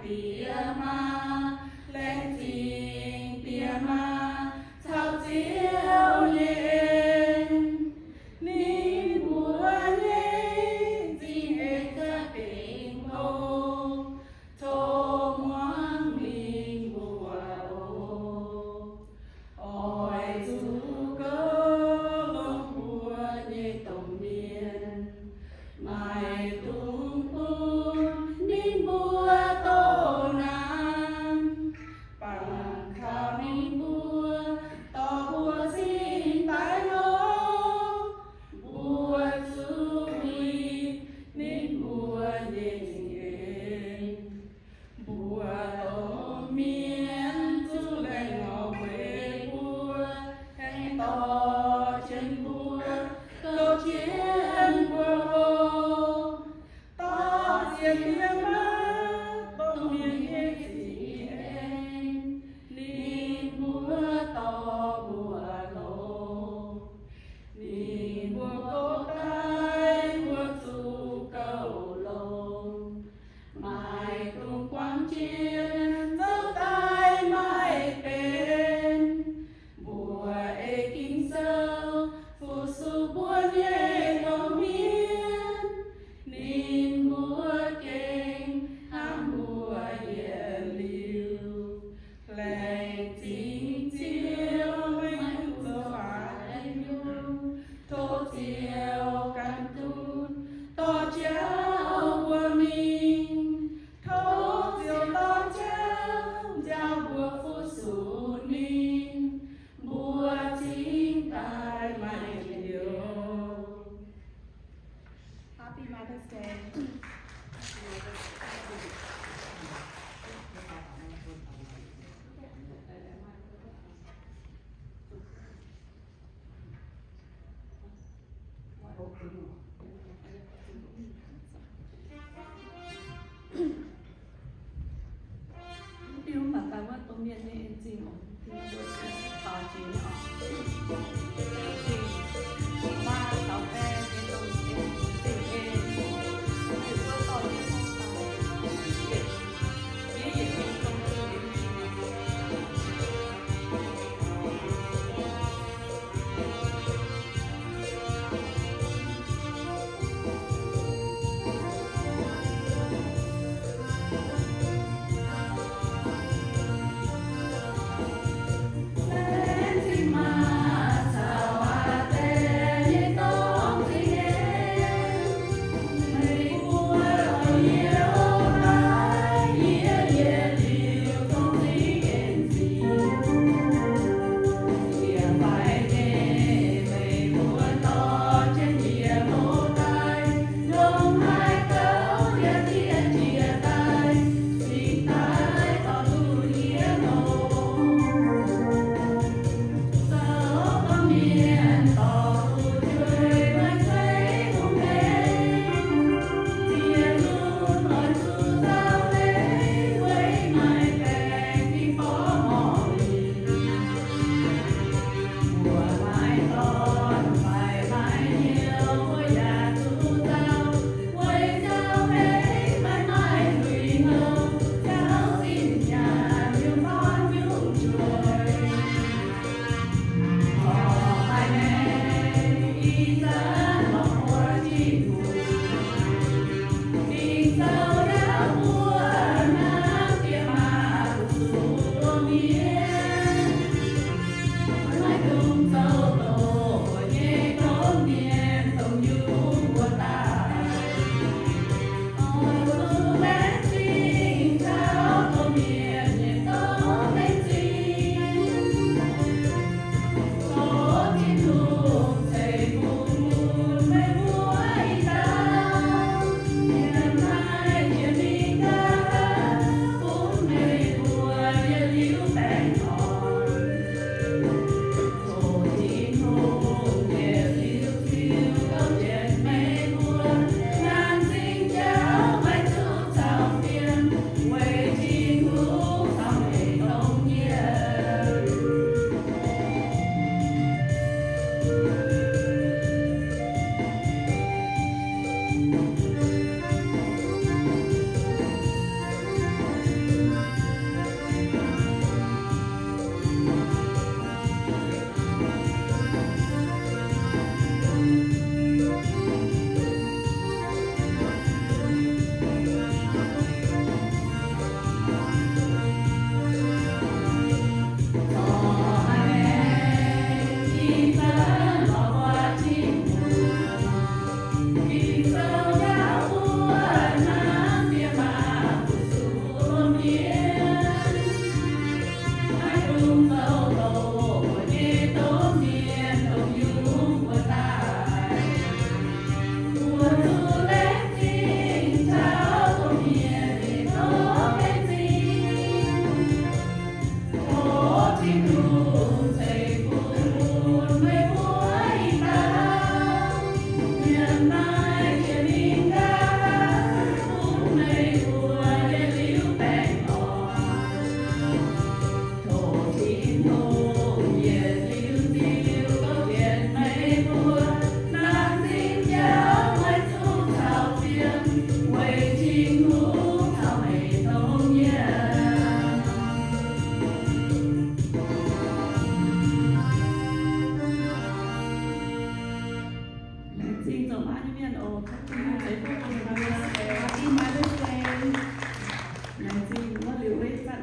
tía ma lên tình tía ma thao chiếu lên nín bùa lên gì hết các tình ô thô ngoan mình bùa ô ôi dù cơ lông bùa nhẹ tổng miền mai tung buồn nín bùa tô nam bằng khao nín bùa to bùa xin tái lô bùa suy nín bùa nhẹ tình bùa tô miên chú lên ngõ quê bùa hãy to chân bùa câu chiến bùa hồ to diện tiếng mắt tô miên nghe gì em nín bùa to bùa lô nín bùa cô tay bùa su cầu lông mai tung quang chiến dấu tay mai bên bùa ê kinh sâu phù su bùa nhẹ đồ miên nín bùa kinh ham bùa hiền liêu lành chính chiếu minh dấu phải nhung thô chiều căn tun to chéo bùa mình thô chiều to chéo giao bùa phu sủ ninh bùa chính tài mai liều. Happy Mother's Day. Yêu mà taว่าตัวเมียนี่จริงของที่บทต่อจริงอ๋อจริงมาเสาแพร่เป็นตัวเองจริงเองหรือว่าต่อที่ห้องตายเด็กนี่เด็กเป็นตรงตัวเอง nó liều lấy sẵn